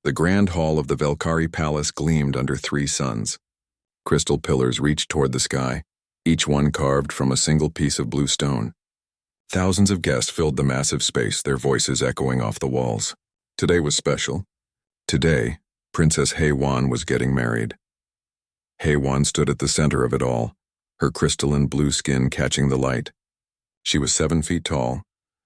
The grand hall of the Velkari Palace gleamed under 3 suns. Crystal pillars reached toward the sky, each one carved from a single piece of blue stone. Thousands of guests filled the massive space, their voices echoing off the walls. Today was special. Today, Princess Heywan was getting married. Heywan stood at the center of it all, her crystalline blue skin catching the light. She was 7 feet tall,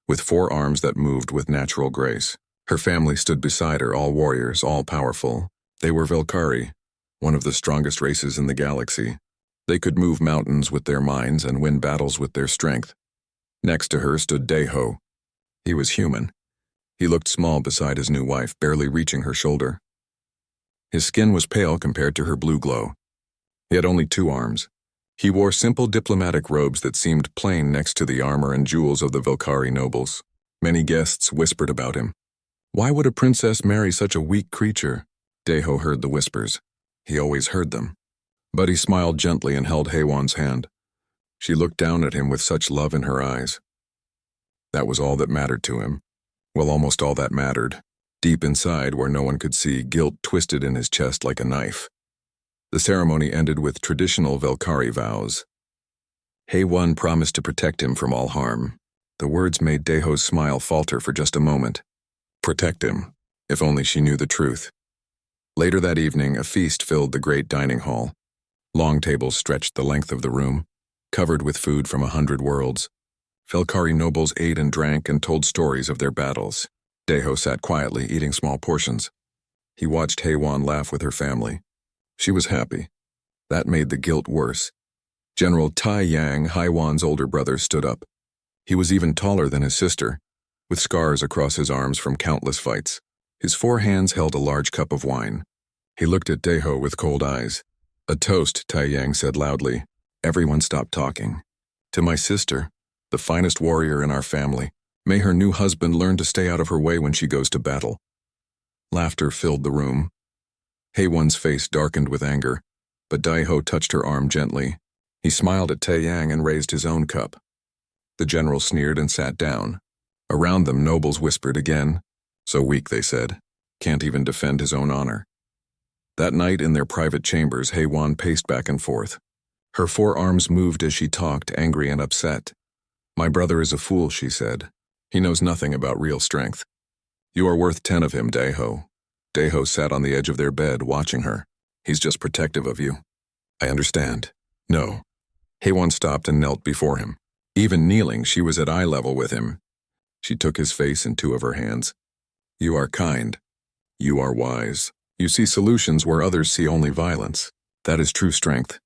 with 4 arms that moved with natural grace. Her family stood beside her, all warriors, all powerful. They were Velkari, one of the strongest races in the galaxy. They could move mountains with their minds and win battles with their strength. Next to her stood Deho. He was human. He looked small beside his new wife, barely reaching her shoulder. His skin was pale compared to her blue glow. He had only 2 arms. He wore simple diplomatic robes that seemed plain next to the armor and jewels of the Velkari nobles. Many guests whispered about him. Why would a princess marry such a weak creature? Deho heard the whispers. He always heard them. But he smiled gently and held Heywan's hand. She looked down at him with such love in her eyes. That was all that mattered to him. Well, almost all that mattered. Deep inside, where no one could see, guilt twisted in his chest like a knife. The ceremony ended with traditional Velkari vows. Heywan promised to protect him from all harm. The words made Deho's smile falter for just a moment. Protect him, if only she knew the truth. Later that evening, a feast filled the great dining hall. Long tables stretched the length of the room, covered with food from 100 worlds. Velkari nobles ate and drank and told stories of their battles. Deho sat quietly, eating small portions. He watched Heywan laugh with her family. She was happy. That made the guilt worse. General Tai Yang, Heywan's older brother, stood up. He was even taller than his sister, with scars across his arms from countless fights. His 4 hands held a large cup of wine. He looked at Deho with cold eyes. A toast, Tai Yang said loudly. Everyone stopped talking. To my sister, the finest warrior in our family. May her new husband learn to stay out of her way when she goes to battle. Laughter filled the room. Heywan's face darkened with anger, but Deho touched her arm gently. He smiled at Tai Yang and raised his own cup. The general sneered and sat down. Around them, nobles whispered again. So weak, they said. Can't even defend his own honor. That night in their private chambers, Heywan paced back and forth. Her 4 arms moved as she talked, angry and upset. My brother is a fool, she said. He knows nothing about real strength. You are worth 10 of him, Deho. Deho sat on the edge of their bed, watching her. He's just protective of you. I understand. No. Heywan stopped and knelt before him. Even kneeling, she was at eye level with him. She took his face in 2 of her hands. You are kind. You are wise. You see solutions where others see only violence. That is true strength.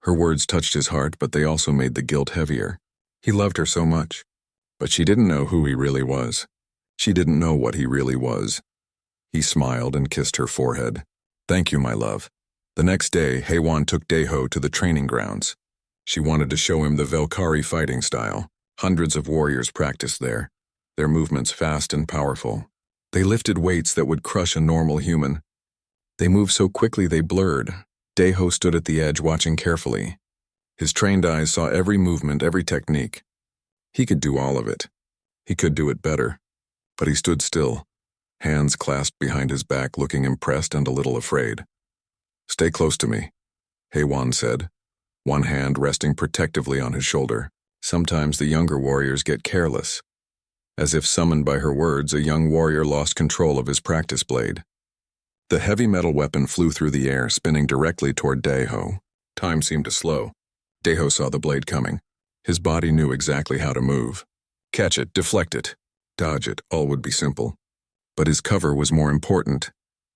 Her words touched his heart, but they also made the guilt heavier. He loved her so much. But she didn't know who he really was. She didn't know what he really was. He smiled and kissed her forehead. Thank you, my love. The next day, Heywan took Deho to the training grounds. She wanted to show him the Velkari fighting style. Hundreds of warriors practiced there, their movements fast and powerful. They lifted weights that would crush a normal human. They moved so quickly they blurred. Deho stood at the edge watching carefully. His trained eyes saw every movement, every technique. He could do all of it. He could do it better. But he stood still, hands clasped behind his back, looking impressed and a little afraid. Stay close to me, Heywan said, one hand resting protectively on his shoulder. Sometimes the younger warriors get careless. As if summoned by her words, a young warrior lost control of his practice blade. The heavy metal weapon flew through the air, spinning directly toward Deho. Time seemed to slow. Deho saw the blade coming. His body knew exactly how to move. Catch it, deflect it, dodge it, all would be simple. But his cover was more important.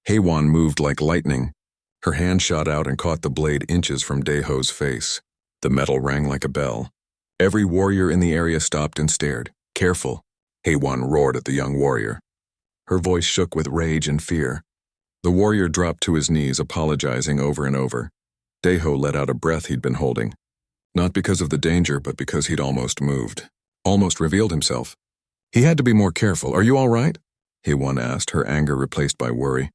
Heywan moved like lightning. Her hand shot out and caught the blade inches from Deho's face. The metal rang like a bell. Every warrior in the area stopped and stared. Careful, Heywan roared at the young warrior. Her voice shook with rage and fear. The warrior dropped to his knees, apologizing over and over. Deho let out a breath he'd been holding. Not because of the danger, but because he'd almost moved. Almost revealed himself. He had to be more careful. Are you all right? Heywan asked, her anger replaced by worry.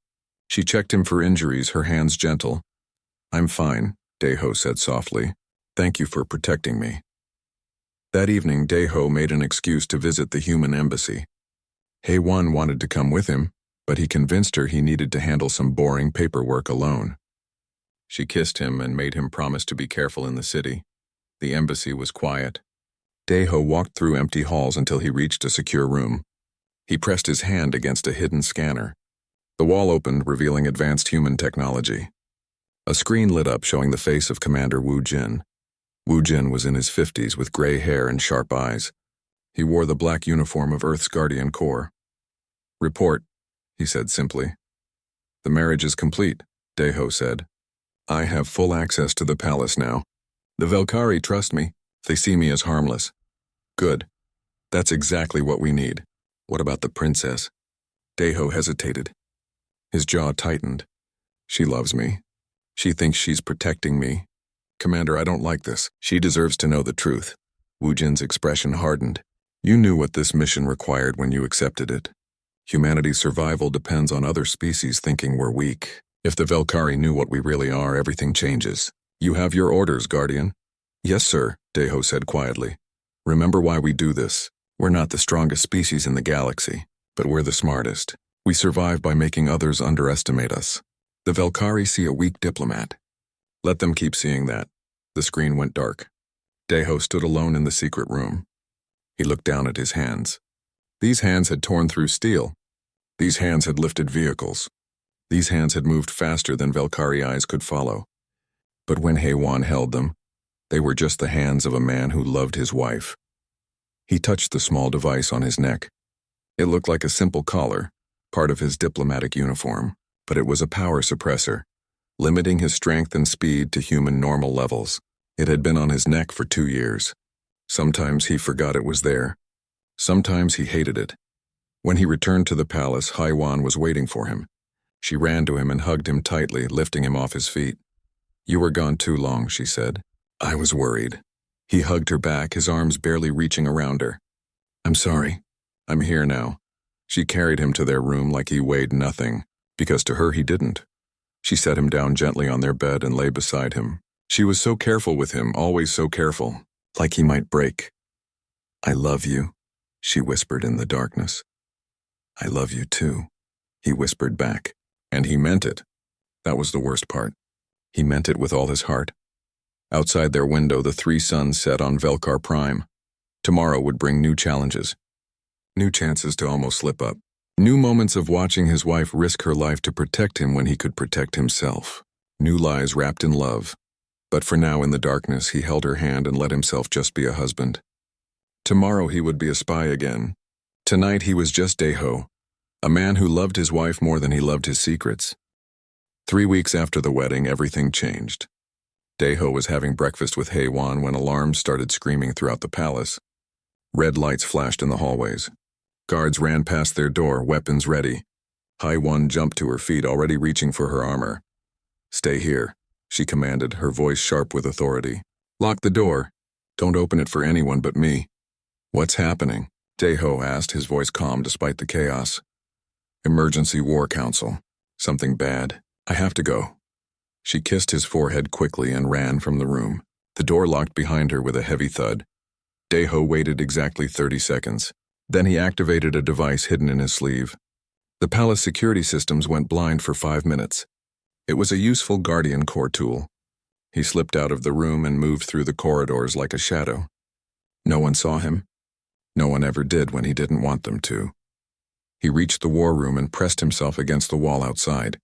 She checked him for injuries, her hands gentle. I'm fine, Deho said softly. Thank you for protecting me. That evening, Deho made an excuse to visit the human embassy. Heywan wanted to come with him, but he convinced her he needed to handle some boring paperwork alone. She kissed him and made him promise to be careful in the city. The embassy was quiet. Daeho walked through empty halls until he reached a secure room. He pressed his hand against a hidden scanner. The wall opened, revealing advanced human technology. A screen lit up showing the face of Commander Wu Jin. Wu Jin was in his 50s with gray hair and sharp eyes. He wore the black uniform of Earth's Guardian Corps. "Report," he said simply. "The marriage is complete," Daeho said. "I have full access to the palace now. The Velkari trust me. They see me as harmless." "Good. That's exactly what we need." "What about the princess?" Daeho hesitated. His jaw tightened. "She loves me. She thinks she's protecting me. Commander, I don't like this. She deserves to know the truth." Wu Jin's expression hardened. "You knew what this mission required when you accepted it. Humanity's survival depends on other species thinking we're weak. If the Velkari knew what we really are, everything changes. You have your orders, Guardian." "Yes, sir," Daeho said quietly. "Remember why we do this. We're not the strongest species in the galaxy, but we're the smartest. We survive by making others underestimate us. The Velkari see a weak diplomat. Let them keep seeing that." The screen went dark. Daeho stood alone in the secret room. He looked down at his hands. These hands had torn through steel. These hands had lifted vehicles. These hands had moved faster than Velkari eyes could follow. But when Heywan held them, they were just the hands of a man who loved his wife. He touched the small device on his neck. It looked like a simple collar, part of his diplomatic uniform, but it was a power suppressor, limiting his strength and speed to human normal levels. It had been on his neck for 2 years. Sometimes he forgot it was there. Sometimes he hated it. When he returned to the palace, Haiwan was waiting for him. She ran to him and hugged him tightly, lifting him off his feet. "You were gone too long," she said. "I was worried." He hugged her back, his arms barely reaching around her. "I'm sorry. I'm here now." She carried him to their room like he weighed nothing, because to her he didn't. She set him down gently on their bed and lay beside him. She was so careful with him, always so careful, like he might break. "I love you," she whispered in the darkness. "I love you too," he whispered back. And he meant it. That was the worst part. He meant it with all his heart. Outside their window, the 3 suns set on Velkar Prime. Tomorrow would bring new challenges. New chances to almost slip up. New moments of watching his wife risk her life to protect him when he could protect himself. New lies wrapped in love. But for now, in the darkness, he held her hand and let himself just be a husband. Tomorrow he would be a spy again. Tonight he was just Daeho, a man who loved his wife more than he loved his secrets. 3 weeks after the wedding, everything changed. Daeho was having breakfast with Heywan when alarms started screaming throughout the palace. Red lights flashed in the hallways. Guards ran past their door, weapons ready. Heywan jumped to her feet, already reaching for her armor. "Stay here," she commanded, her voice sharp with authority. "Lock the door. Don't open it for anyone but me." "What's happening?" Daeho asked, his voice calm despite the chaos. "Emergency War Council. Something bad. I have to go." She kissed his forehead quickly and ran from the room. The door locked behind her with a heavy thud. Daeho waited exactly 30 seconds. Then he activated a device hidden in his sleeve. The palace security systems went blind for 5 minutes. It was a useful Guardian Corps tool. He slipped out of the room and moved through the corridors like a shadow. No one saw him. No one ever did when he didn't want them to. He reached the war room and pressed himself against the wall outside.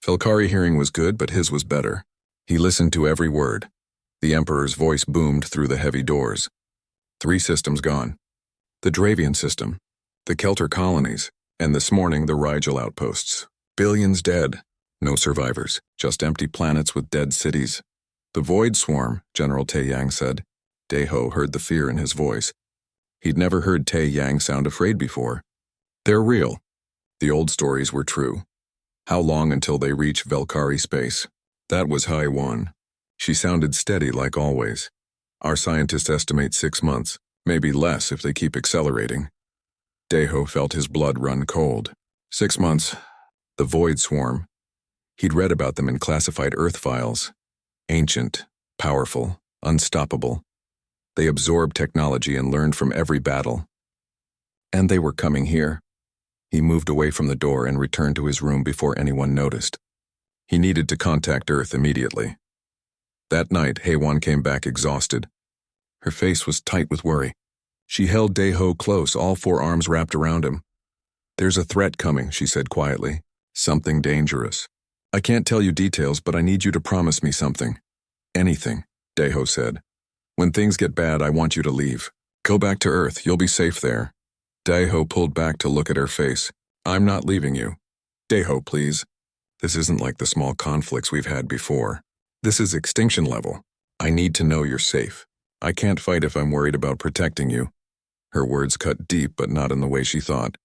Velkari hearing was good, but his was better. He listened to every word. The Emperor's voice boomed through the heavy doors. 3 systems gone. The Dravian system, the Kelter colonies, and this morning the Rigel outposts. Billions dead. No survivors, just empty planets with dead cities. "The Void Swarm," General Taeyang said. Daeho heard the fear in his voice. He'd never heard Taeyang sound afraid before. "They're real. The old stories were true. How long until they reach Velkari space?" That was Haiwan. She sounded steady like always. "Our scientists estimate 6 months, maybe less if they keep accelerating." Daeho felt his blood run cold. 6 months. The Void Swarm. He'd read about them in classified Earth files. Ancient, powerful, unstoppable. They absorbed technology and learned from every battle. And they were coming here. He moved away from the door and returned to his room before anyone noticed. He needed to contact Earth immediately. That night, Heywan came back exhausted. Her face was tight with worry. She held Daeho close, all four arms wrapped around him. "There's a threat coming," she said quietly. "Something dangerous. I can't tell you details, but I need you to promise me something." "Anything," Daeho said. "When things get bad, I want you to leave. Go back to Earth, you'll be safe there." Daeho pulled back to look at her face. "I'm not leaving you." "Daeho, please. This isn't like the small conflicts we've had before. This is extinction level. I need to know you're safe. I can't fight if I'm worried about protecting you." Her words cut deep, but not in the way she thought.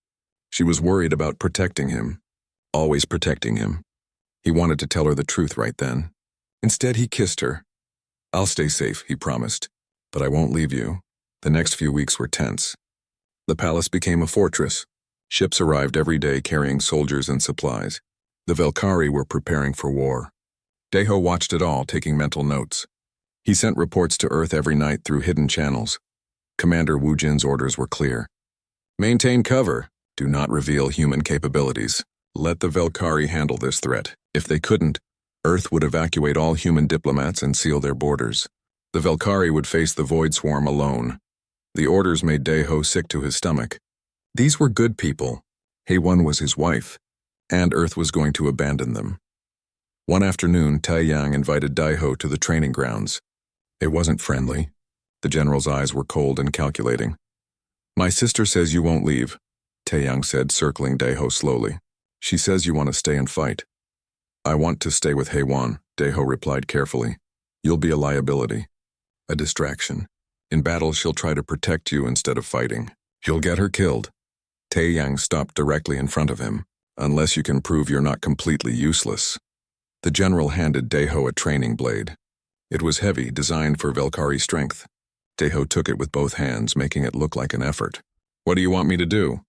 She was worried about protecting him. Always protecting him. He wanted to tell her the truth right then. Instead, he kissed her. "I'll stay safe," he promised. "But I won't leave you." The next few weeks were tense. The palace became a fortress. Ships arrived every day carrying soldiers and supplies. The Velkari were preparing for war. Daeho watched it all, taking mental notes. He sent reports to Earth every night through hidden channels. Commander Wujin's orders were clear. "Maintain cover. Do not reveal human capabilities. Let the Velkari handle this threat. If they couldn't, Earth would evacuate all human diplomats and seal their borders. The Velkari would face the Void Swarm alone." The orders made Daeho sick to his stomach. These were good people. Heywan was his wife, and Earth was going to abandon them. One afternoon, Taiyang invited Daeho to the training grounds. It wasn't friendly. The general's eyes were cold and calculating. "My sister says you won't leave," Taiyang said, circling Daeho slowly. "She says you want to stay and fight." "I want to stay with Heywan," Daeho replied carefully. "You'll be a liability. A distraction. In battle, she'll try to protect you instead of fighting. You'll get her killed." Taiyang stopped directly in front of him. "Unless you can prove you're not completely useless." The general handed Daeho a training blade. It was heavy, designed for Velkari strength. Daeho took it with both hands, making it look like an effort. "What do you want me to do?"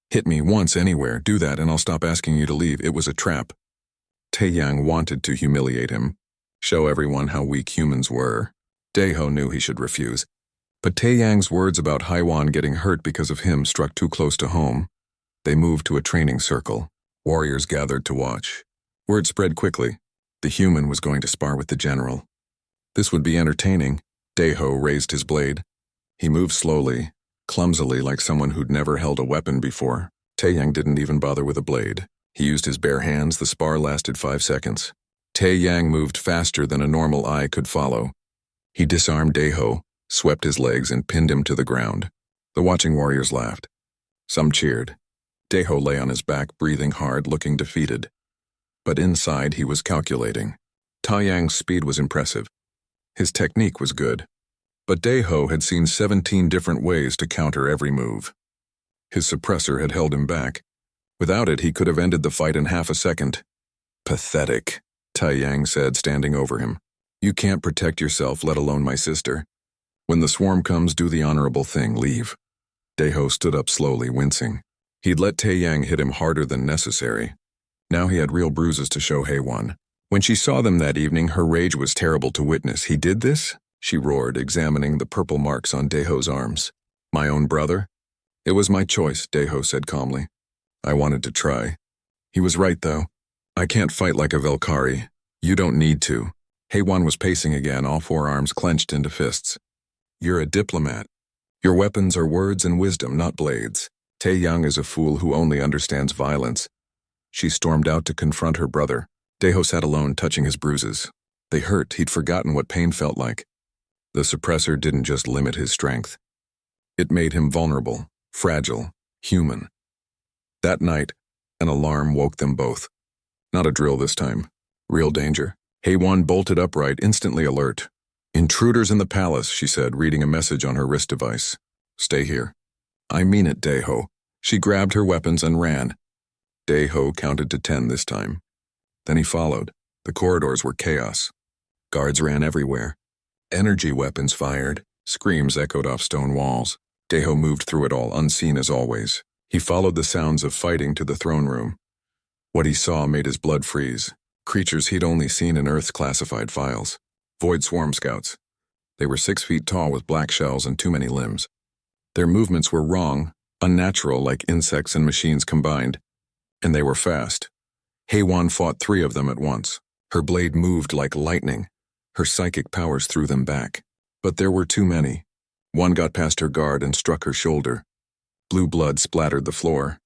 "Hit me once anywhere. Do that and I'll stop asking you to leave. It was a trap." Taiyang wanted to humiliate him, show everyone how weak humans were. Daeho knew he should refuse. But Taiyang's words about Heywan getting hurt because of him struck too close to home. They moved to a training circle. Warriors gathered to watch. Word spread quickly. The human was going to spar with the general. This would be entertaining. Daeho raised his blade. He moved slowly, clumsily, like someone who'd never held a weapon before. Taiyang didn't even bother with a blade. He used his bare hands. The spar lasted 5 seconds. Taiyang moved faster than a normal eye could follow. He disarmed Daeho, swept his legs, and pinned him to the ground. The watching warriors laughed. Some cheered. Daeho lay on his back, breathing hard, looking defeated. But inside, he was calculating. Taiyang's speed was impressive. His technique was good. But Daeho had seen 17 different ways to counter every move. His suppressor had held him back. Without it, he could have ended the fight in half a second. "Pathetic," Taiyang said, standing over him. "You can't protect yourself, let alone my sister. When the swarm comes, do the honorable thing, leave." Daeho stood up slowly, wincing. He'd let Taiyang hit him harder than necessary. Now he had real bruises to show Heywan. When she saw them that evening, her rage was terrible to witness. "He did this?" she roared, examining the purple marks on Daeho's arms. "My own brother?" "It was my choice," Daeho said calmly. "I wanted to try." He was right, though. "I can't fight like a Velkari. You don't need to." Heywan was pacing again, all four arms clenched into fists. "You're a diplomat. Your weapons are words and wisdom, not blades. Taiyang is a fool who only understands violence." She stormed out to confront her brother. Daeho sat alone, touching his bruises. They hurt. He'd forgotten what pain felt like. The suppressor didn't just limit his strength. It made him vulnerable, fragile, human. That night, an alarm woke them both. Not a drill this time. Real danger. Heywan bolted upright, instantly alert. "Intruders in the palace," she said, reading a message on her wrist device. "Stay here." "I mean it, Daeho." She grabbed her weapons and ran. Daeho counted to 10 this time. Then he followed. The corridors were chaos. Guards ran everywhere. Energy weapons fired. Screams echoed off stone walls. Daeho moved through it all, unseen as always. He followed the sounds of fighting to the throne room. What he saw made his blood freeze. Creatures he'd only seen in Earth's classified files. Void Swarm Scouts. They were 6 feet tall with black shells and too many limbs. Their movements were wrong, unnatural like insects and machines combined. And they were fast. HFY fought 3 of them at once. Her blade moved like lightning. Her psychic powers threw them back. But there were too many. One got past her guard and struck her shoulder. Blue blood splattered the floor.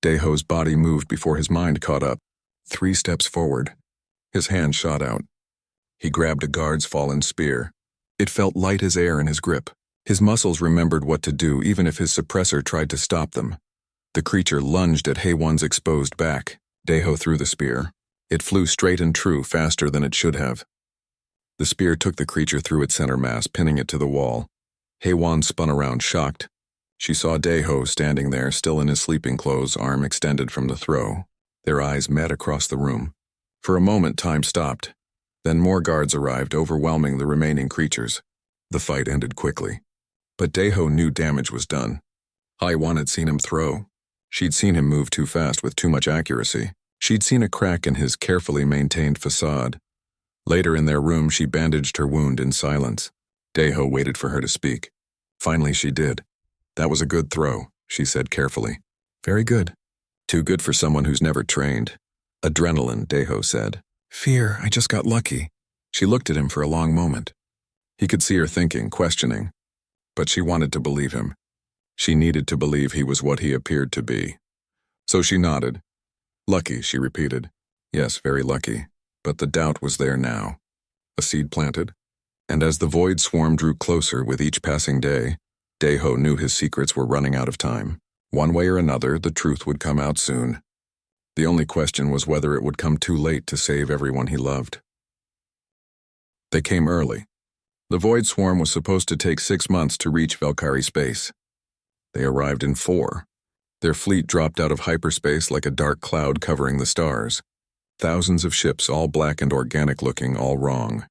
Daeho's body moved before his mind caught up. 3 steps forward. His hand shot out. He grabbed a guard's fallen spear. It felt light as air in his grip. His muscles remembered what to do even if his suppressor tried to stop them. The creature lunged at HFY's exposed back. Daeho threw the spear. It flew straight and true, faster than it should have. The spear took the creature through its center mass, pinning it to the wall. HFY spun around, shocked. She saw Daeho standing there, still in his sleeping clothes, arm extended from the throw. Their eyes met across the room. For a moment, time stopped. Then more guards arrived, overwhelming the remaining creatures. The fight ended quickly. But Daeho knew damage was done. HFY had seen him throw. She'd seen him move too fast with too much accuracy. She'd seen a crack in his carefully maintained facade. Later in their room, she bandaged her wound in silence. Daeho waited for her to speak. Finally, she did. "That was a good throw," she said carefully. "Very good. Too good for someone who's never trained." "Adrenaline," Daeho said. "Fear, I just got lucky." She looked at him for a long moment. He could see her thinking, questioning. But she wanted to believe him. She needed to believe he was what he appeared to be. So she nodded. "Lucky," she repeated. "Yes, very lucky." But the doubt was there now. A seed planted. And as the void swarm drew closer with each passing day, Daeho knew his secrets were running out of time. One way or another, the truth would come out soon. The only question was whether it would come too late to save everyone he loved. They came early. The void swarm was supposed to take 6 months to reach Valkyrie space. They arrived in 4. Their fleet dropped out of hyperspace like a dark cloud covering the stars. Thousands of ships, all black and organic-looking, all wrong.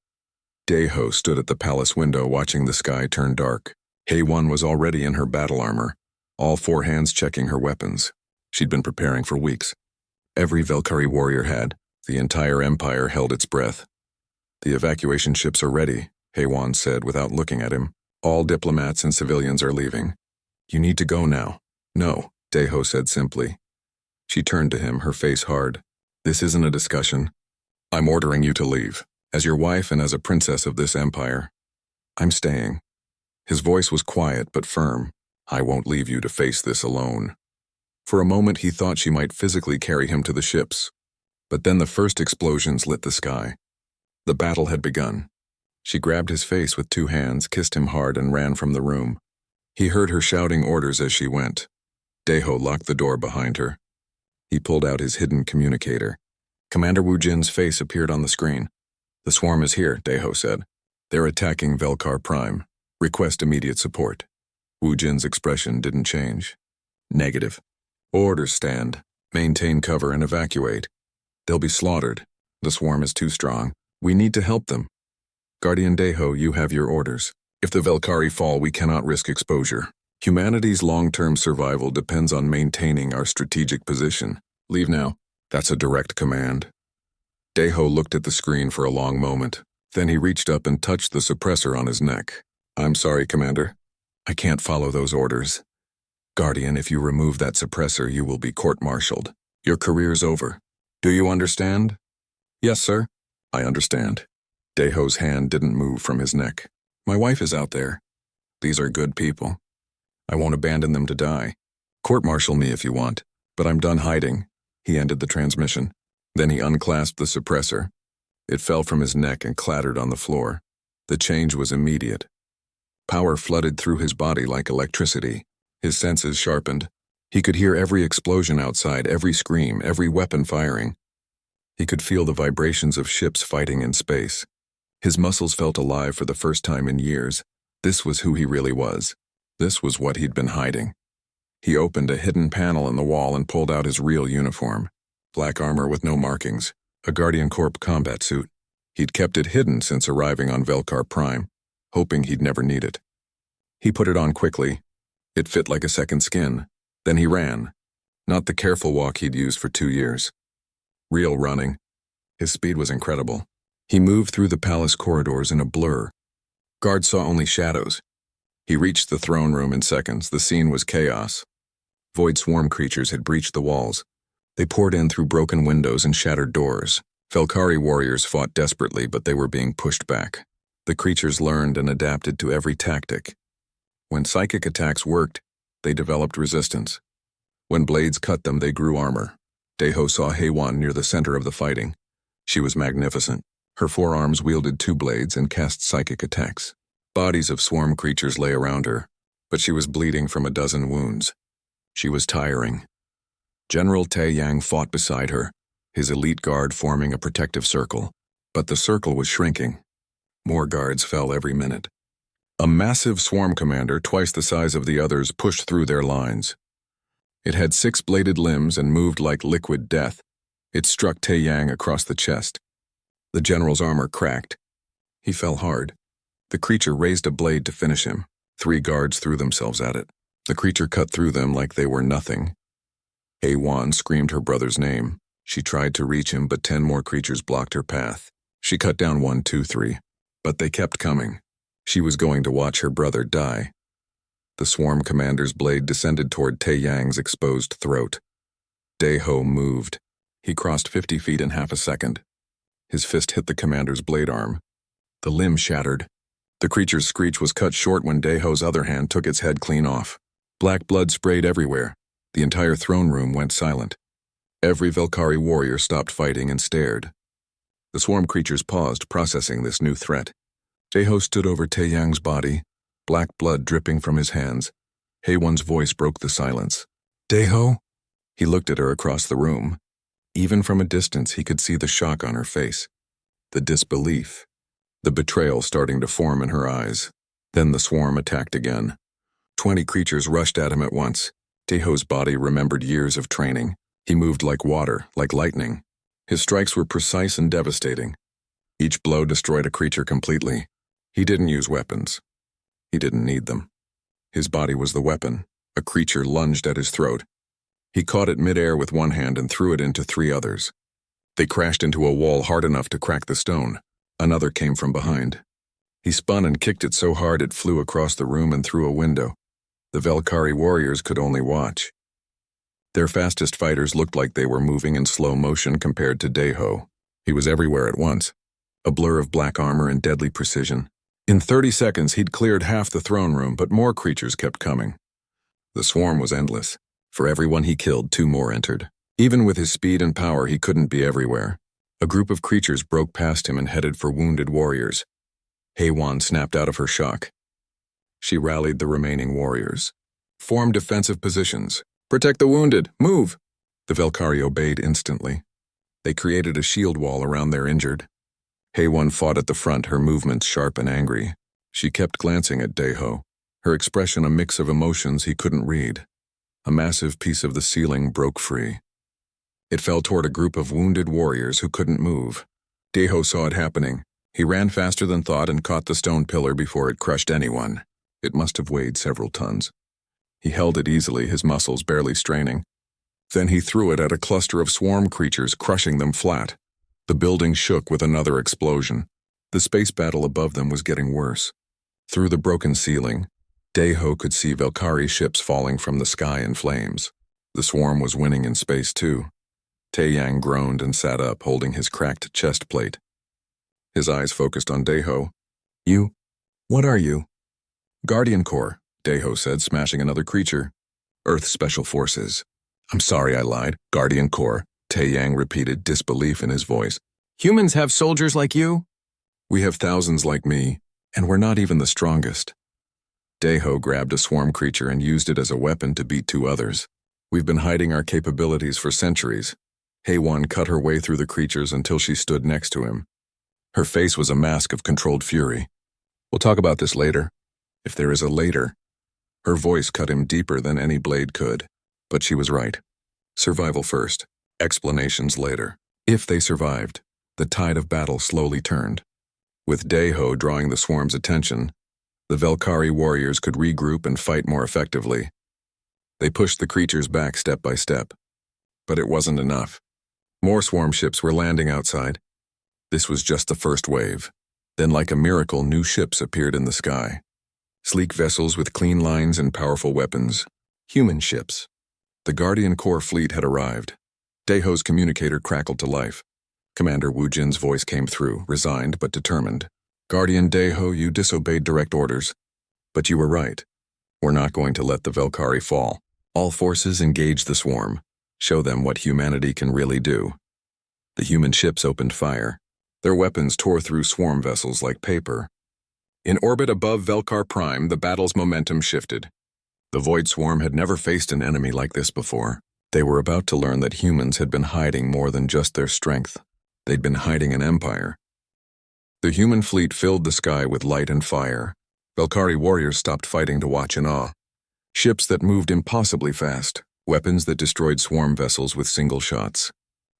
Daeho stood at the palace window watching the sky turn dark. HFY was already in her battle armor, all 4 hands checking her weapons. She'd been preparing for weeks. Every Valkyrie warrior had. The entire empire held its breath. "The evacuation ships are ready," HFY said without looking at him. "All diplomats and civilians are leaving. You need to go now." "No," Daeho said simply. She turned to him, her face hard. "This isn't a discussion. I'm ordering you to leave. As your wife and as a princess of this empire. I'm staying." His voice was quiet but firm. "I won't leave you to face this alone." For a moment he thought she might physically carry him to the ships. But then the first explosions lit the sky. The battle had begun. She grabbed his face with 2 hands, kissed him hard, and ran from the room. He heard her shouting orders as she went. Daeho locked the door behind her. He pulled out his hidden communicator. Commander Wu Jin's face appeared on the screen. "The swarm is here," Daeho said. "They're attacking Velkar Prime. Request immediate support." Wu Jin's expression didn't change. "Negative. Orders stand. Maintain cover and evacuate. They'll be slaughtered. The swarm is too strong. We need to help them. Guardian Daeho, you have your orders. If the Velkari fall, we cannot risk exposure. Humanity's long-term survival depends on maintaining our strategic position. Leave now." "That's a direct command." Daeho looked at the screen for a long moment. Then he reached up and touched the suppressor on his neck. "I'm sorry, Commander. I can't follow those orders. Guardian, if you remove that suppressor, you will be court-martialed. Your career's over. Do you understand?" "Yes, sir." "I understand." Daeho's hand didn't move from his neck. "My wife is out there. These are good people. I won't abandon them to die. Court-martial me if you want, but I'm done hiding." He ended the transmission. Then he unclasped the suppressor. It fell from his neck and clattered on the floor. The change was immediate. Power flooded through his body like electricity. His senses sharpened. He could hear every explosion outside, every scream, every weapon firing. He could feel the vibrations of ships fighting in space. His muscles felt alive for the first time in years. This was who he really was. This was what he'd been hiding. He opened a hidden panel in the wall and pulled out his real uniform. Black armor with no markings, a Guardian Corp combat suit. He'd kept it hidden since arriving on Velkar Prime, hoping he'd never need it. He put it on quickly. It fit like a second skin. Then he ran. Not the careful walk he'd used for 2 years. Real running. His speed was incredible. He moved through the palace corridors in a blur. Guards saw only shadows. He reached the throne room in seconds. The scene was chaos. Void swarm creatures had breached the walls. They poured in through broken windows and shattered doors. Velkhari warriors fought desperately, but they were being pushed back. The creatures learned and adapted to every tactic. When psychic attacks worked, they developed resistance. When blades cut them, they grew armor. Deho saw Haywan near the center of the fighting. She was magnificent. Her forearms wielded 2 blades and cast psychic attacks. Bodies of swarm creatures lay around her, but she was bleeding from a dozen wounds. She was tiring. General Taeyang fought beside her, his elite guard forming a protective circle. But the circle was shrinking. More guards fell every minute. A massive swarm commander, twice the size of the others, pushed through their lines. It had 6-bladed limbs and moved like liquid death. It struck Taeyang across the chest. The general's armor cracked. He fell hard. The creature raised a blade to finish him. 3 guards threw themselves at it. The creature cut through them like they were nothing. Haywan screamed her brother's name. She tried to reach him, but 10 more creatures blocked her path. She cut down 1, 2, 3. But they kept coming. She was going to watch her brother die. The swarm commander's blade descended toward Taeyang's exposed throat. Deho moved. He crossed 50 feet in half a second. His fist hit the commander's blade arm. The limb shattered. The creature's screech was cut short when Deho's other hand took its head clean off. Black blood sprayed everywhere. The entire throne room went silent. Every Velkhari warrior stopped fighting and stared. The swarm creatures paused, processing this new threat. Deho stood over Taeyang's body, black blood dripping from his hands. Haywan's voice broke the silence. "Deho?" He looked at her across the room. Even from a distance, he could see the shock on her face, the disbelief, the betrayal starting to form in her eyes. Then the swarm attacked again. 20 creatures rushed at him at once. Deho's body remembered years of training. He moved like water, like lightning. His strikes were precise and devastating. Each blow destroyed a creature completely. He didn't use weapons. He didn't need them. His body was the weapon. A creature lunged at his throat. He caught it midair with one hand and threw it into 3 others. They crashed into a wall hard enough to crack the stone. Another came from behind. He spun and kicked it so hard it flew across the room and through a window. The Velkhari warriors could only watch. Their fastest fighters looked like they were moving in slow motion compared to Deho. He was everywhere at once, a blur of black armor and deadly precision. In 30 seconds, he'd cleared half the throne room, but more creatures kept coming. The swarm was endless. For every one he killed, 2 more entered. Even with his speed and power, he couldn't be everywhere. A group of creatures broke past him and headed for wounded warriors. Haywan snapped out of her shock. She rallied the remaining warriors. "Form defensive positions. Protect the wounded. Move!" The Velkhari obeyed instantly. They created a shield wall around their injured. Haywan fought at the front, her movements sharp and angry. She kept glancing at Deho, her expression a mix of emotions he couldn't read. A massive piece of the ceiling broke free. It fell toward a group of wounded warriors who couldn't move. Deho saw it happening. He ran faster than thought and caught the stone pillar before it crushed anyone. It must have weighed several tons. He held it easily, his muscles barely straining. Then he threw it at a cluster of swarm creatures, crushing them flat. The building shook with another explosion. The space battle above them was getting worse. Through the broken ceiling, Deho could see Velkhari ships falling from the sky in flames. The swarm was winning in space too. Taeyang groaned and sat up, holding his cracked chest plate. His eyes focused on Deho. "You? What are you?" "Guardian Corps," Deho said, smashing another creature. "Earth Special Forces." "I'm sorry I lied. Guardian Corps," Taeyang repeated, disbelief in his voice. "Humans have soldiers like you?" "We have thousands like me, and we're not even the strongest." Deho grabbed a swarm creature and used it as a weapon to beat 2 others. "We've been hiding our capabilities for centuries." Haywan cut her way through the creatures until she stood next to him. Her face was a mask of controlled fury. "We'll talk about this later. If there is a later." Her voice cut him deeper than any blade could. But she was right. Survival first, explanations later. If they survived, the tide of battle slowly turned. With Deho drawing the swarm's attention, the Velkhari warriors could regroup and fight more effectively. They pushed the creatures back step by step. But it wasn't enough. More swarm ships were landing outside. This was just the first wave. Then, like a miracle, new ships appeared in the sky. Sleek vessels with clean lines and powerful weapons. Human ships. The Guardian Corps fleet had arrived. Daeho's communicator crackled to life. Commander Wu Jin's voice came through, resigned but determined. Guardian Daeho, you disobeyed direct orders. But you were right. We're not going to let the Velkari fall. All forces engage the swarm. Show them what humanity can really do. The human ships opened fire. Their weapons tore through swarm vessels like paper. In orbit above Velkar Prime, the battle's momentum shifted. The Void Swarm had never faced an enemy like this before. They were about to learn that humans had been hiding more than just their strength. They'd been hiding an empire. The human fleet filled the sky with light and fire. Velkari warriors stopped fighting to watch in awe. Ships that moved impossibly fast, weapons that destroyed swarm vessels with single shots.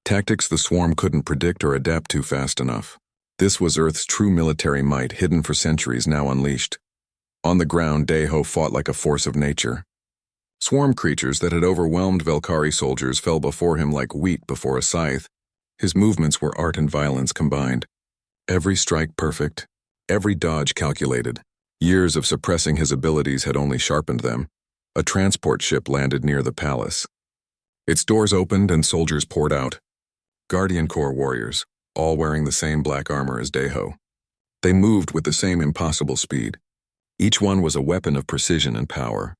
Tactics the swarm couldn't predict or adapt to fast enough. This was Earth's true military might, hidden for centuries, now unleashed. On the ground, Daeho fought like a force of nature. Swarm creatures that had overwhelmed Velkari soldiers fell before him like wheat before a scythe. His movements were art and violence combined. Every strike perfect, every dodge calculated. Years of suppressing his abilities had only sharpened them. A transport ship landed near the palace. Its doors opened and soldiers poured out. Guardian Corps warriors, all wearing the same black armor as Daeho. They moved with the same impossible speed. Each one was a weapon of precision and power.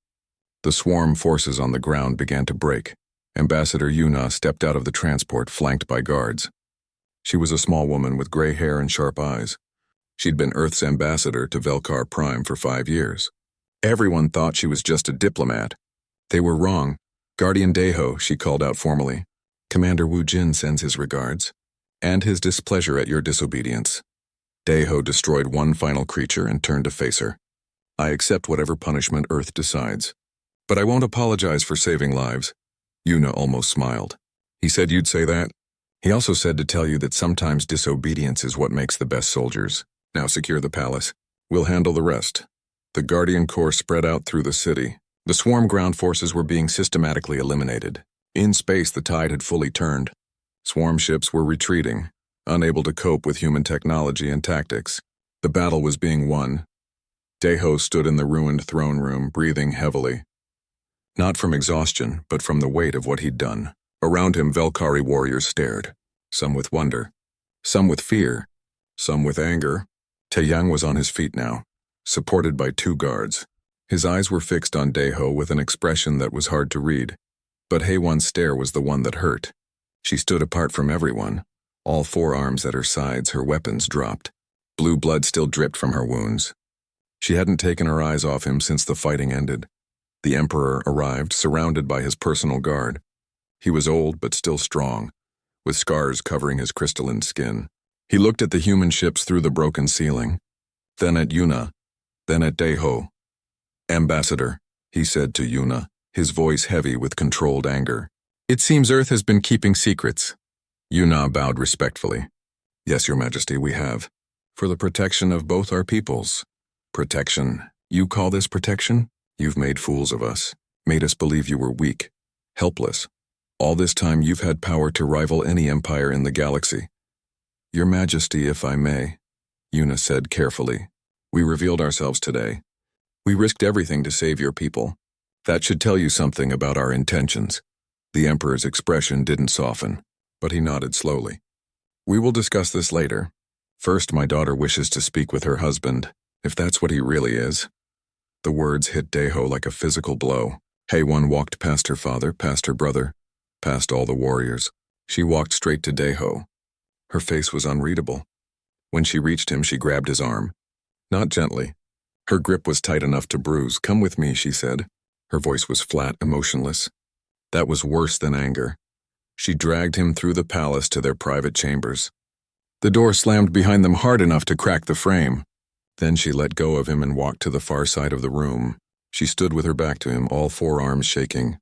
The swarm forces on the ground began to break. Ambassador Yuna stepped out of the transport, flanked by guards. She was a small woman with gray hair and sharp eyes. She'd been Earth's ambassador to Velkar Prime for 5 years. Everyone thought she was just a diplomat. They were wrong. Guardian Daeho, she called out formally. Commander Wu Jin sends his regards, and his displeasure at your disobedience. Daeho destroyed one final creature and turned to face her. I accept whatever punishment Earth decides. But I won't apologize for saving lives. Yuna almost smiled. He said you'd say that? He also said to tell you that sometimes disobedience is what makes the best soldiers. Now secure the palace. We'll handle the rest. The Guardian Corps spread out through the city. The swarm ground forces were being systematically eliminated. In space, the tide had fully turned. Swarm ships were retreating, unable to cope with human technology and tactics. The battle was being won. Daeho stood in the ruined throne room, breathing heavily. Not from exhaustion, but from the weight of what he'd done. Around him, Velkari warriors stared, some with wonder, some with fear, some with anger. Taeyang was on his feet now, supported by 2 guards. His eyes were fixed on Daeho with an expression that was hard to read. But Haewon's stare was the one that hurt. She stood apart from everyone, all 4 arms at her sides, her weapons dropped. Blue blood still dripped from her wounds. She hadn't taken her eyes off him since the fighting ended. The Emperor arrived, surrounded by his personal guard. He was old but still strong, with scars covering his crystalline skin. He looked at the human ships through the broken ceiling, then at Yuna, then at Daeho. Ambassador, he said to Yuna, his voice heavy with controlled anger. It seems Earth has been keeping secrets. Yuna bowed respectfully. Yes, Your Majesty, we have. For the protection of both our peoples. Protection? You call this protection? You've made fools of us, made us believe you were weak, helpless. All this time you've had power to rival any empire in the galaxy. Your Majesty, if I may, Yuna said carefully, we revealed ourselves today. We risked everything to save your people. That should tell you something about our intentions. The Emperor's expression didn't soften, but he nodded slowly. We will discuss this later. First, my daughter wishes to speak with her husband, if that's what he really is. The words hit Daeho like a physical blow. Haewon walked past her father, past her brother, past all the warriors. She walked straight to Daeho. Her face was unreadable. When she reached him, she grabbed his arm. Not gently. Her grip was tight enough to bruise. Come with me, she said. Her voice was flat, emotionless. That was worse than anger. She dragged him through the palace to their private chambers. The door slammed behind them hard enough to crack the frame. Then she let go of him and walked to the far side of the room. She stood with her back to him, all 4 arms shaking.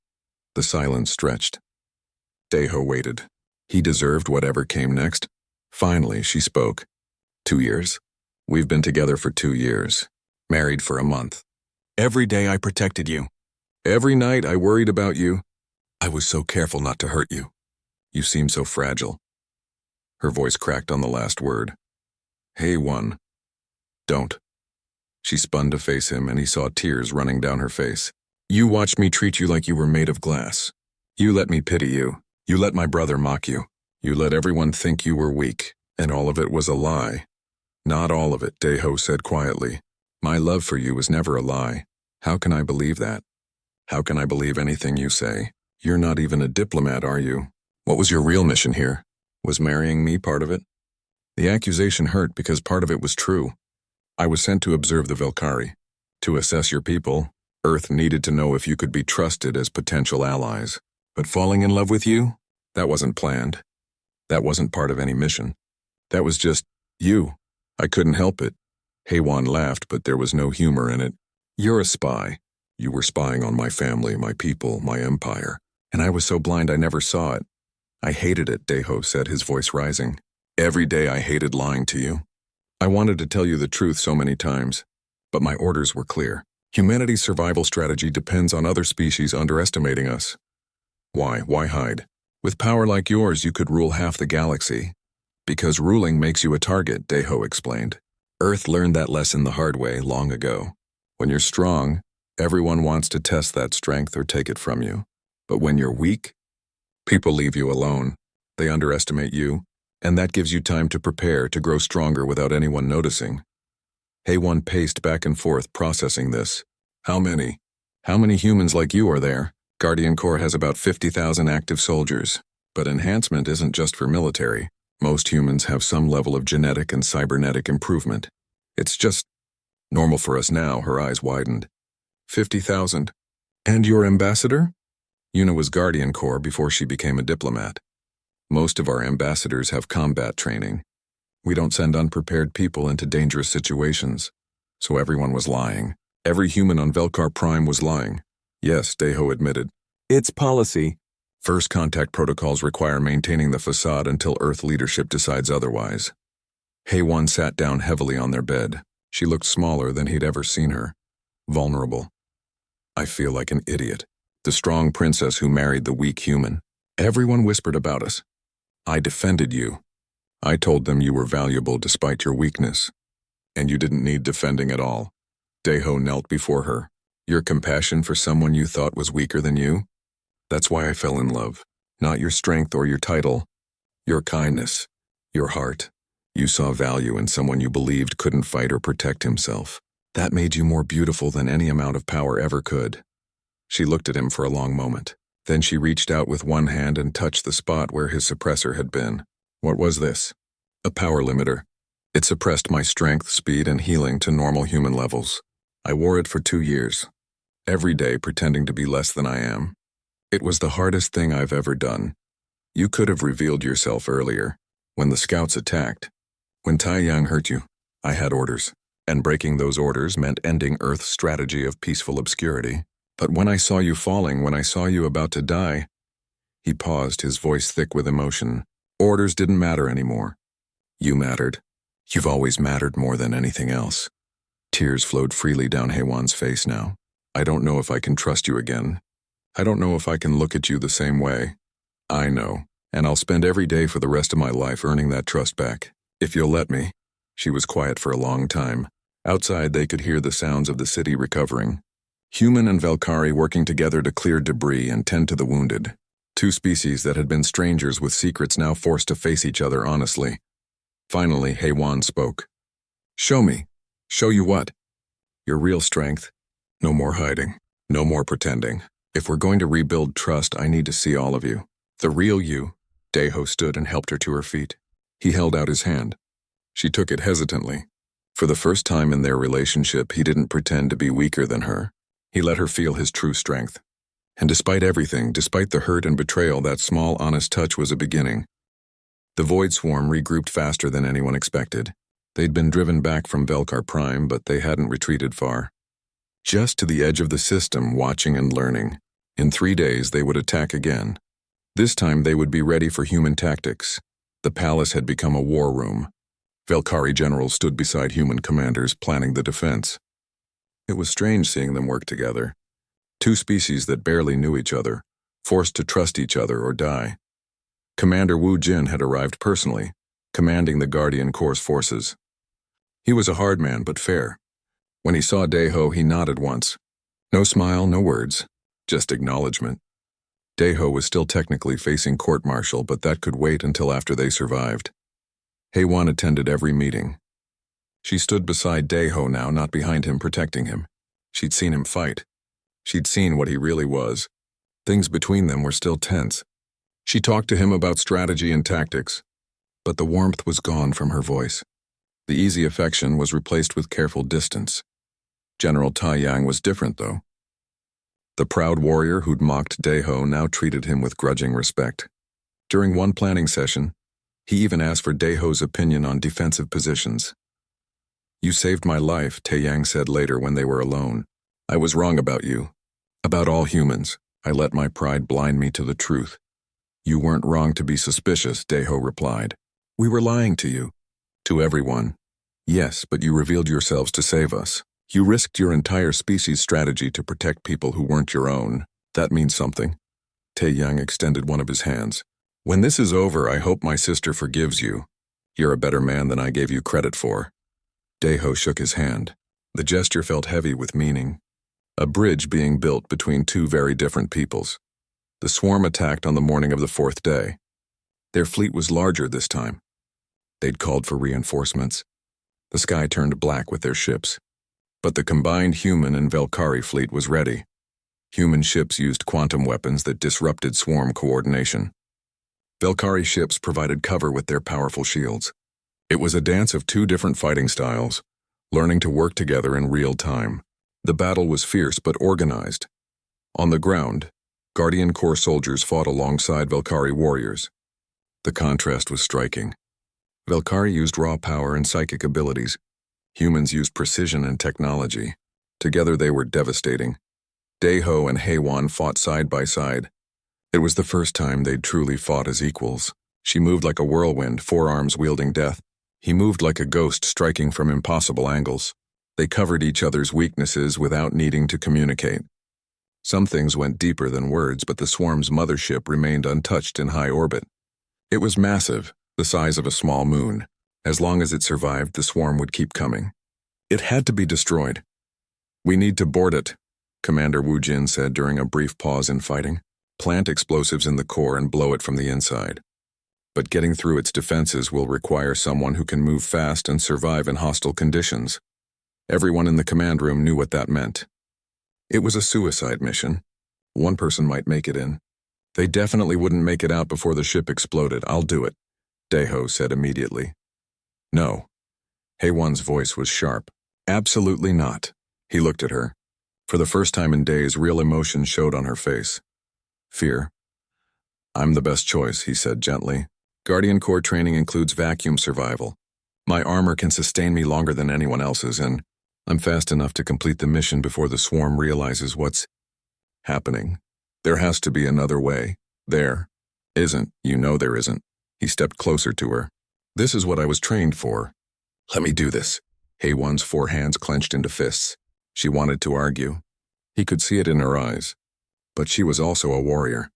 The silence stretched. Daeho waited. He deserved whatever came next. Finally, she spoke. 2 years. We've been together for 2 years. Married for a month. Every day I protected you. Every night I worried about you. I was so careful not to hurt you. You seem so fragile. Her voice cracked on the last word. Haewon. Don't. She spun to face him and he saw tears running down her face. You watched me treat you like you were made of glass. You let me pity you. You let my brother mock you. You let everyone think you were weak, and all of it was a lie. Not all of it, Deho said quietly. My love for you was never a lie. How can I believe that? How can I believe anything you say? You're not even a diplomat, are you? What was your real mission here? Was marrying me part of it? The accusation hurt because part of it was true. I was sent to observe the Velkari. To assess your people, Earth needed to know if you could be trusted as potential allies. But falling in love with you? That wasn't planned. That wasn't part of any mission. That was just you. I couldn't help it. Haywan laughed, but there was no humor in it. You're a spy. You were spying on my family, my people, my empire. And I was so blind I never saw it. I hated it, Deho said, his voice rising. Every day I hated lying to you. I wanted to tell you the truth so many times, but my orders were clear. Humanity's survival strategy depends on other species underestimating us. Why? Why hide? With power like yours, you could rule half the galaxy. Because ruling makes you a target, Deho explained. Earth learned that lesson the hard way long ago. When you're strong, everyone wants to test that strength or take it from you. But when you're weak, people leave you alone. They underestimate you, and that gives you time to prepare to grow stronger without anyone noticing. Haywan paced back and forth, processing this. How many? How many humans like you are there? Guardian Corps has about 50,000 active soldiers. But enhancement isn't just for military. Most humans have some level of genetic and cybernetic improvement. It's just normal for us now, her eyes widened. 50,000. And your ambassador? Yuna was Guardian Corps before she became a diplomat. Most of our ambassadors have combat training. We don't send unprepared people into dangerous situations. So everyone was lying. Every human on Velkar Prime was lying. Yes, Deho admitted. It's policy. First contact protocols require maintaining the facade until Earth leadership decides otherwise. Haywan sat down heavily on their bed. She looked smaller than he'd ever seen her. Vulnerable. I feel like an idiot. The strong princess who married the weak human. Everyone whispered about us. I defended you. I told them you were valuable despite your weakness. And you didn't need defending at all. Deho knelt before her. Your compassion for someone you thought was weaker than you? That's why I fell in love. Not your strength or your title. Your kindness. Your heart. You saw value in someone you believed couldn't fight or protect himself. That made you more beautiful than any amount of power ever could. She looked at him for a long moment. Then she reached out with one hand and touched the spot where his suppressor had been. What was this? A power limiter. It suppressed my strength, speed, and healing to normal human levels. I wore it for 2 years. Every day pretending to be less than I am. It was the hardest thing I've ever done. You could have revealed yourself earlier, when the scouts attacked. When Taiyang hurt you, I had orders. And breaking those orders meant ending Earth's strategy of peaceful obscurity. But when I saw you falling, when I saw you about to die, he paused, his voice thick with emotion. Orders didn't matter anymore. You mattered. You've always mattered more than anything else. Tears flowed freely down Haywan's face now. I don't know if I can trust you again. I don't know if I can look at you the same way. I know, and I'll spend every day for the rest of my life earning that trust back. If you'll let me. She was quiet for a long time. Outside, they could hear the sounds of the city recovering. Human and Velkari working together to clear debris and tend to the wounded. Two species that had been strangers with secrets now forced to face each other honestly. Finally, Haywan spoke. Show me. Show you what? Your real strength. No more hiding. No more pretending. If we're going to rebuild trust, I need to see all of you. The real you. Deho stood and helped her to her feet. He held out his hand. She took it hesitantly. For the first time in their relationship, he didn't pretend to be weaker than her. He let her feel his true strength. And despite everything, despite the hurt and betrayal, that small, honest touch was a beginning. The Void Swarm regrouped faster than anyone expected. They'd been driven back from Velkar Prime, but they hadn't retreated far. Just to the edge of the system, watching and learning. In 3 days, they would attack again. This time, they would be ready for human tactics. The palace had become a war room. Velkari generals stood beside human commanders, planning the defense. It was strange seeing them work together. Two species that barely knew each other, forced to trust each other or die. Commander Wu Jin had arrived personally, commanding the Guardian Corps' forces. He was a hard man, but fair. When he saw Deho, he nodded once. No smile, no words, just acknowledgement. Daeho was still technically facing court-martial, but that could wait until after they survived. Haewon attended every meeting. She stood beside Daeho now, not behind him, protecting him. She'd seen him fight. She'd seen what he really was. Things between them were still tense. She talked to him about strategy and tactics, but the warmth was gone from her voice. The easy affection was replaced with careful distance. General Taiyang was different, though. The proud warrior who'd mocked Daeho now treated him with grudging respect. During one planning session, he even asked for Daeho's opinion on defensive positions. "You saved my life," Taiyang said later when they were alone. "I was wrong about you. About all humans. I let my pride blind me to the truth." "You weren't wrong to be suspicious," Daeho replied. "We were lying to you. To everyone. Yes, but you revealed yourselves to save us. You risked your entire species' strategy to protect people who weren't your own. That means something." Taeyang extended one of his hands. "When this is over, I hope my sister forgives you. You're a better man than I gave you credit for." Daeho shook his hand. The gesture felt heavy with meaning. A bridge being built between two very different peoples. The swarm attacked on the morning of the fourth day. Their fleet was larger this time. They'd called for reinforcements. The sky turned black with their ships. But the combined human and Velkari fleet was ready. Human ships used quantum weapons that disrupted swarm coordination. Velkari ships provided cover with their powerful shields. It was a dance of two different fighting styles, learning to work together in real time. The battle was fierce but organized. On the ground, Guardian Corps soldiers fought alongside Velkari warriors. The contrast was striking. Velkari used raw power and psychic abilities. Humans used precision and technology. Together they were devastating. Daeho and Haewon fought side by side. It was the first time they'd truly fought as equals. She moved like a whirlwind, forearms wielding death. He moved like a ghost, striking from impossible angles. They covered each other's weaknesses without needing to communicate. Some things went deeper than words, but the swarm's mothership remained untouched in high orbit. It was massive, the size of a small moon. As long as it survived, the swarm would keep coming. It had to be destroyed. "We need to board it," Commander Wu Jin said during a brief pause in fighting. "Plant explosives in the core and blow it from the inside. But getting through its defenses will require someone who can move fast and survive in hostile conditions." Everyone in the command room knew what that meant. It was a suicide mission. One person might make it in. They definitely wouldn't make it out before the ship exploded. "I'll do it," Daeho said immediately. "No." Haewon's voice was sharp. "Absolutely not." He looked at her. For the first time in days, real emotion showed on her face. Fear. "I'm the best choice," he said gently. "Guardian Corps training includes vacuum survival. My armor can sustain me longer than anyone else's, and I'm fast enough to complete the mission before the swarm realizes what's happening. There has to be another way. There isn't. You know there isn't." He stepped closer to her. "This is what I was trained for. Let me do this." Haewon's four hands clenched into fists. She wanted to argue. He could see it in her eyes. But she was also a warrior.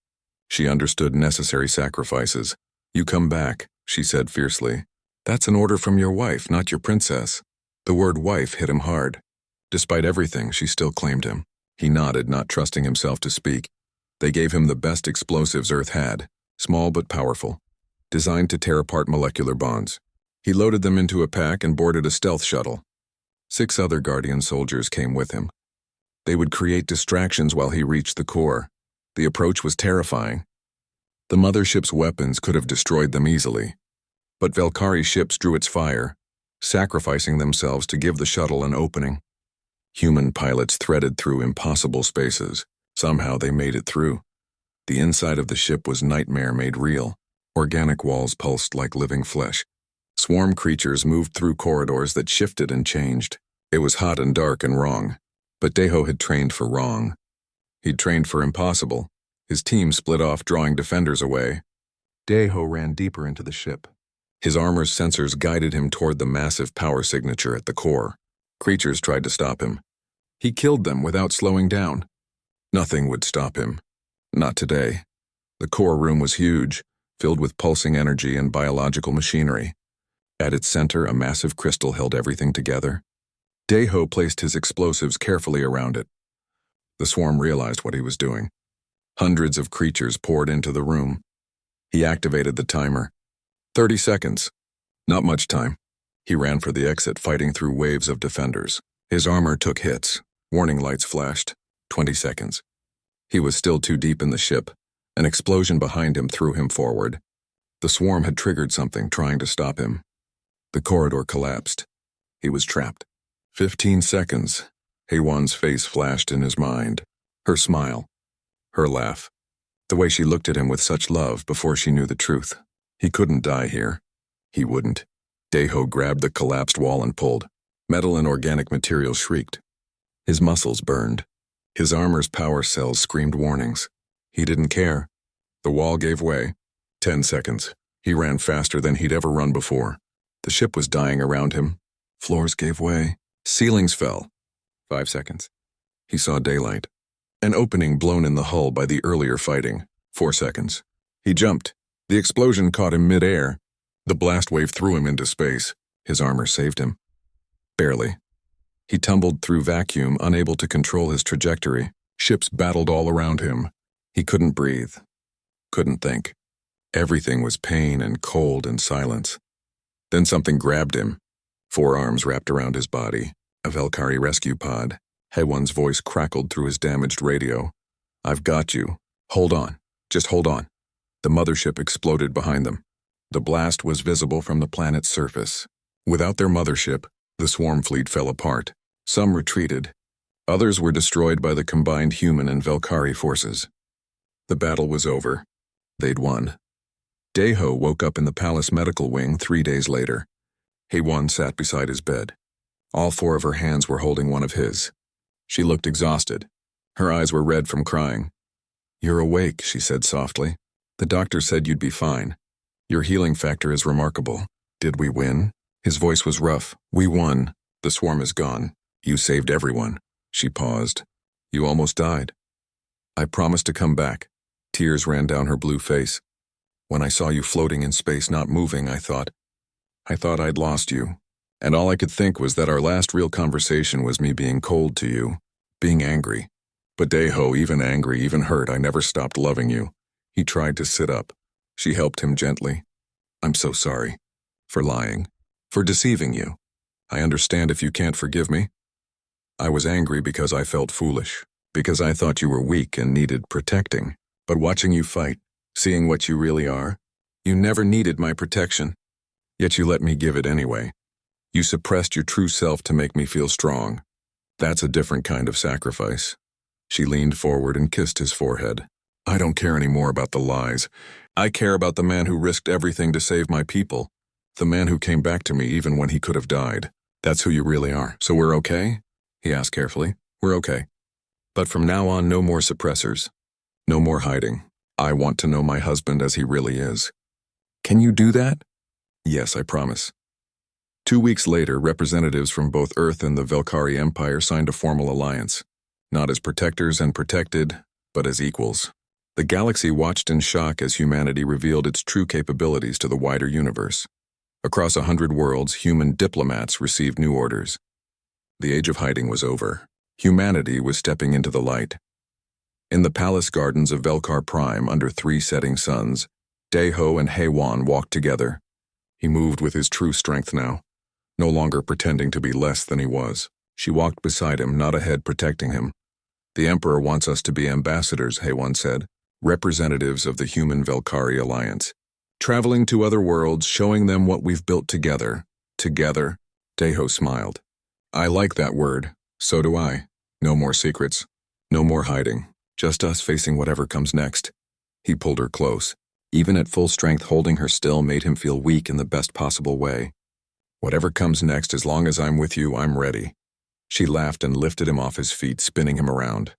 She understood necessary sacrifices. "You come back," she said fiercely. "That's an order from your wife, not your princess." The word wife hit him hard. Despite everything, she still claimed him. He nodded, not trusting himself to speak. They gave him the best explosives Earth had, small but powerful, designed to tear apart molecular bonds. He loaded them into a pack and boarded a stealth shuttle. 6 other Guardian soldiers came with him. They would create distractions while he reached the core. The approach was terrifying. The mothership's weapons could have destroyed them easily. But Velkari's ships drew its fire, sacrificing themselves to give the shuttle an opening. Human pilots threaded through impossible spaces. Somehow they made it through. The inside of the ship was nightmare made real. Organic walls pulsed like living flesh. Swarm creatures moved through corridors that shifted and changed. It was hot and dark and wrong. But Daeho had trained for wrong. He'd trained for impossible. His team split off, drawing defenders away. Daeho ran deeper into the ship. His armor's sensors guided him toward the massive power signature at the core. Creatures tried to stop him. He killed them without slowing down. Nothing would stop him. Not today. The core room was huge, filled with pulsing energy and biological machinery. At its center, a massive crystal held everything together. Daeho placed his explosives carefully around it. The swarm realized what he was doing. Hundreds of creatures poured into the room. He activated the timer. 30 seconds. Not much time. He ran for the exit, fighting through waves of defenders. His armor took hits. Warning lights flashed. 20 seconds. He was still too deep in the ship. An explosion behind him threw him forward. The swarm had triggered something, trying to stop him. The corridor collapsed. He was trapped. 15 seconds. HFY's face flashed in his mind. Her smile. Her laugh. The way she looked at him with such love before she knew the truth. He couldn't die here. He wouldn't. HFY grabbed the collapsed wall and pulled. Metal and organic material shrieked. His muscles burned. His armor's power cells screamed warnings. He didn't care. The wall gave way. 10 seconds. He ran faster than he'd ever run before. The ship was dying around him. Floors gave way. Ceilings fell. 5 seconds. He saw daylight. An opening blown in the hull by the earlier fighting. 4 seconds. He jumped. The explosion caught him mid-air. The blast wave threw him into space. His armor saved him. Barely. He tumbled through vacuum, unable to control his trajectory. Ships battled all around him. He couldn't breathe. Couldn't think. Everything was pain and cold and silence. Then something grabbed him. 4 arms wrapped around his body. A Valkyrie rescue pod. HFY's voice crackled through his damaged radio. "I've got you. Hold on. Just hold on." The mothership exploded behind them. The blast was visible from the planet's surface. Without their mothership, the swarm fleet fell apart. Some retreated. Others were destroyed by the combined human and Valkyrie forces. The battle was over. They'd won. HFY woke up in the palace medical wing 3 days later. HFY sat beside his bed. All 4 of her hands were holding one of his. She looked exhausted. Her eyes were red from crying. "You're awake," she said softly. "The doctor said you'd be fine. Your healing factor is remarkable. Did we win?" His voice was rough. "We won. The swarm is gone. You saved everyone." She paused. "You almost died." "I promised to come back." Tears ran down her blue face. "When I saw you floating in space, not moving, I thought I'd lost you. And all I could think was that our last real conversation was me being cold to you, being angry. But HFY, even angry, even hurt, I never stopped loving you." He tried to sit up. She helped him gently. "I'm so sorry. For lying. For deceiving you. I understand if you can't forgive me. I was angry because I felt foolish. Because I thought you were weak and needed protecting. But watching you fight, seeing what you really are, you never needed my protection. Yet you let me give it anyway. You suppressed your true self to make me feel strong. That's a different kind of sacrifice." She leaned forward and kissed his forehead. "I don't care anymore about the lies. I care about the man who risked everything to save my people. The man who came back to me even when he could have died. That's who you really are. So we're okay?" he asked carefully. "We're okay. But from now on, no more suppressors. No more hiding. I want to know my husband as he really is." "Can you do that?" "Yes, I promise." 2 weeks later, representatives from both Earth and the Valkyrie Empire signed a formal alliance. Not as protectors and protected, but as equals. The galaxy watched in shock as humanity revealed its true capabilities to the wider universe. Across 100 worlds, human diplomats received new orders. The age of hiding was over. Humanity was stepping into the light. In the palace gardens of Velkar Prime under 3 setting suns, HFY and HFY walked together. He moved with his true strength now, no longer pretending to be less than he was. She walked beside him, not ahead, protecting him. "The Emperor wants us to be ambassadors," HFY said, "representatives of the human Valkyrie alliance. Traveling to other worlds, showing them what we've built together." Together? HFY smiled. "I like that word. So do I. No more secrets. No more hiding. Just us facing whatever comes next." He pulled her close. Even at full strength, holding her still made him feel weak in the best possible way. "Whatever comes next, as long as I'm with you, I'm ready." She laughed and lifted him off his feet, spinning him around.